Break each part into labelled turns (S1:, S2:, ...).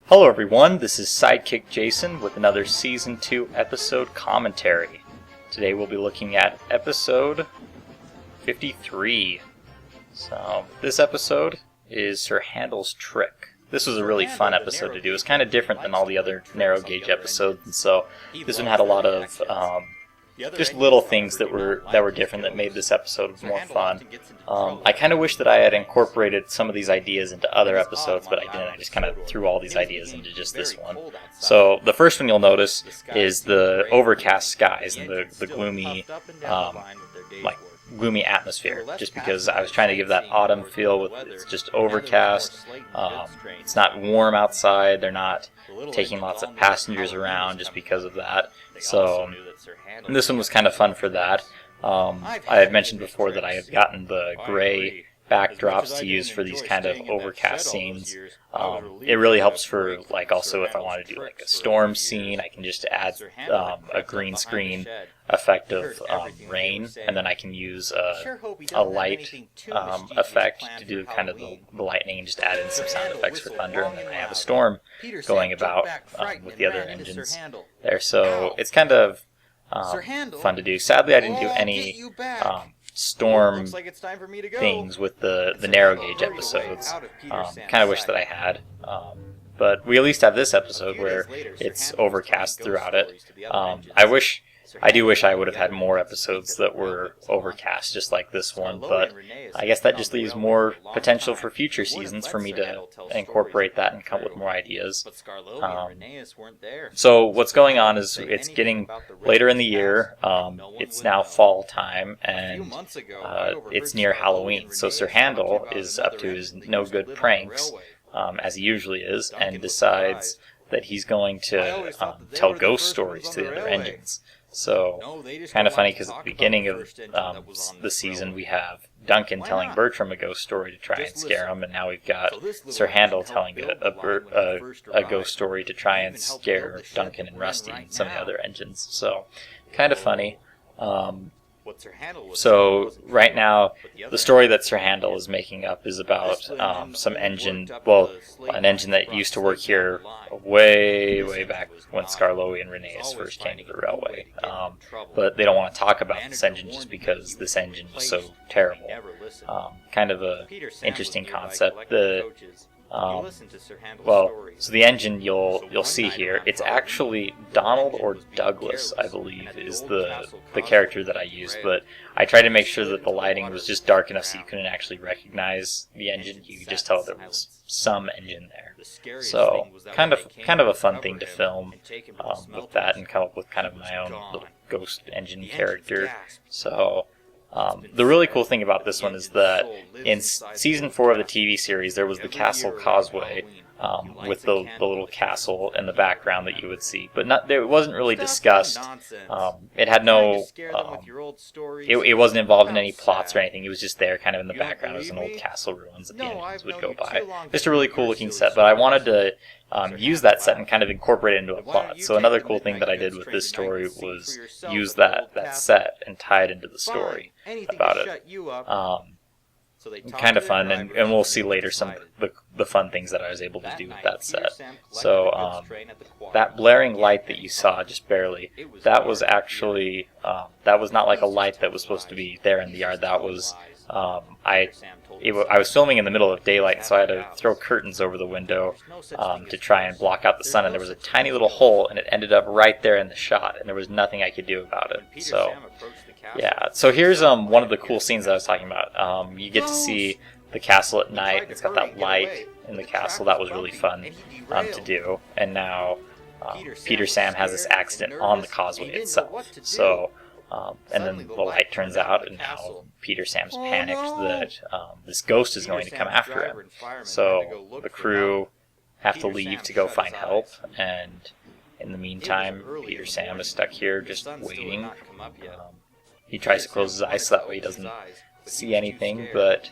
S1: Hello everyone, this is Sidekickjason with another Season 2 episode commentary. Today we'll be looking at episode 53. So, this episode is Sir Handel's Trick. This was a really fun episode to do. It was kind of different than all the other narrow gauge episodes, and so this one had a lot of just little things that were different that made this episode more fun. I kind of wish that I had incorporated some of these ideas into other episodes, but I didn't. I just kind of threw all these ideas into just this one. So the first one you'll notice is the overcast skies and the gloomy, gloomy atmosphere, just because I was trying to give that autumn feel with it's just overcast. It's not warm outside. They're not taking lots of passengers around just because of that. So this one was kind of fun for that. I had mentioned before that I have gotten the gray backdrops to use for these kind of overcast scenes. It really helps for, like, also if I want to do like a storm scene, I can just add a green screen effect of rain, and then I can use a light effect to do kind of the lightning and just add in some sound effects for thunder, and then I have a storm going about with the other engines there. So it's kind of fun to do. Sadly, I didn't do any storm things with the narrow gauge episodes. Kind of wish that I had. But we at least have this episode where it's overcast throughout it. I do wish I would have had more episodes that were overcast, just like this one, but I guess that just leaves more potential for future seasons for me to incorporate that and come up with more ideas. So what's going on is it's getting later in the year. It's now fall time, and it's near Halloween. So Sir Handel is up to his no-good pranks, as he usually is, and decides that he's going to tell ghost stories to the other engines. So, kind of funny because at the beginning of the season we have Duncan telling Bertram a ghost story to try and scare him, and now we've got Sir Handel telling a ghost story to try and scare Duncan and Rusty and some of the other engines. So, kind of funny. So right now, the story that Sir Handel is making up is about some engine, an engine that used to work here way back when Skarloey and Rheneas first came to the railway. But they don't want to talk about this engine just because this engine was so terrible. Kind of a interesting concept. So the engine you'll see here, it's actually Donald or Douglas, I believe, is the character that I used, but I tried to make sure that the lighting was just dark enough so you couldn't actually recognize the engine. You could just tell there was some engine there. So kind of a fun thing to film with that, and come up with kind of my own little ghost engine character. So the really cool thing about this one is that in Season 4 of the TV series, there was the Castle Causeway with the little castle in the background that you would see, but it wasn't really discussed. It had no, it wasn't involved in any plots or anything. It was just there kind of in the background. It was an old castle ruins that the engines would go by. Just a really cool looking set, but I wanted to use that set and kind of incorporate it into a plot. So another cool thing that I did with this story was use that set and tie it into the story about it. Kind of fun, and we'll see later some of the fun things that I was able to do with that set. So that blaring light that you saw just barely, that was actually, that was not like a light that was supposed to be there in the yard. That was, I was filming in the middle of daylight, so I had to throw curtains over the window to try and block out the sun, and there was a tiny little hole, and it ended up right there in the shot, and there was nothing I could do about it. So yeah, so here's one of the cool scenes that I was talking about. You get to see the castle at night. It's got that light in the castle. That was really fun to do. And now Peter Sam has this accident on the causeway itself. So, and then the light turns out, and now Peter Sam's panicked that this ghost is going to come after him. So the crew have to leave to go find help, and in the meantime, Peter Sam is stuck here just waiting. He tries to close his eyes so that way he doesn't see anything, but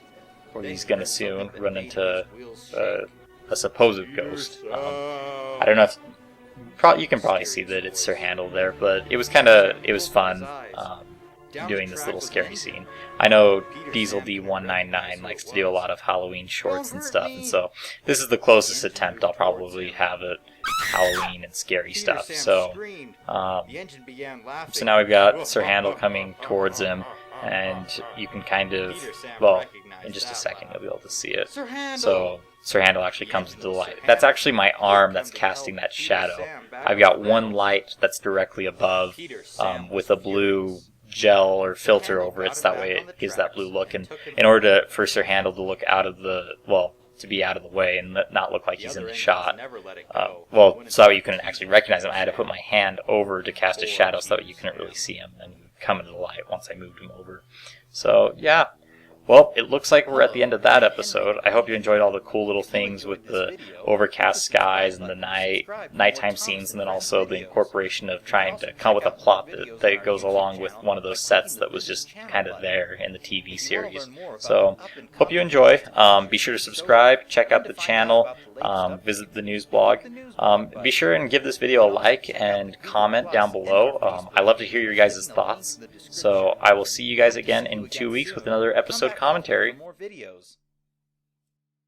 S1: he's going to soon run into a supposed ghost. I don't know if you can probably see that it's Sir Handel there, but it was fun. doing this little scary scene. I know Diesel D199 likes to do a lot of Halloween shorts and stuff, and so this is the closest attempt I'll probably have at Halloween and scary stuff. So now we've got Sir Handel coming towards him, and you can kind of, well, in just a second you'll be able to see it. So Sir Handel actually comes into the light. That's actually my arm that's casting that shadow. I've got one light that's directly above with a blue gel or filter over it, so that way it gives that blue look. And in order for Sir Handel to look out of the, well, to be out of the way and not look like he's in the shot, well, so that way you couldn't actually recognize him, I had to put my hand over to cast a shadow so that way you couldn't really see him and come into the light once I moved him over. So yeah, well, it looks like we're at the end of that episode. I hope you enjoyed all the cool little things with the overcast skies and the nighttime scenes, and then also the incorporation of trying to come up with a plot that goes along with one of those sets that was just kind of there in the TV series. So, hope you enjoy. Be sure to subscribe, check out the channel, visit the news blog. Be sure and give this video a like and comment down below. I love to hear your guys' thoughts. So I will see you guys again in 2 weeks with another episode commentary.
S2: More videos.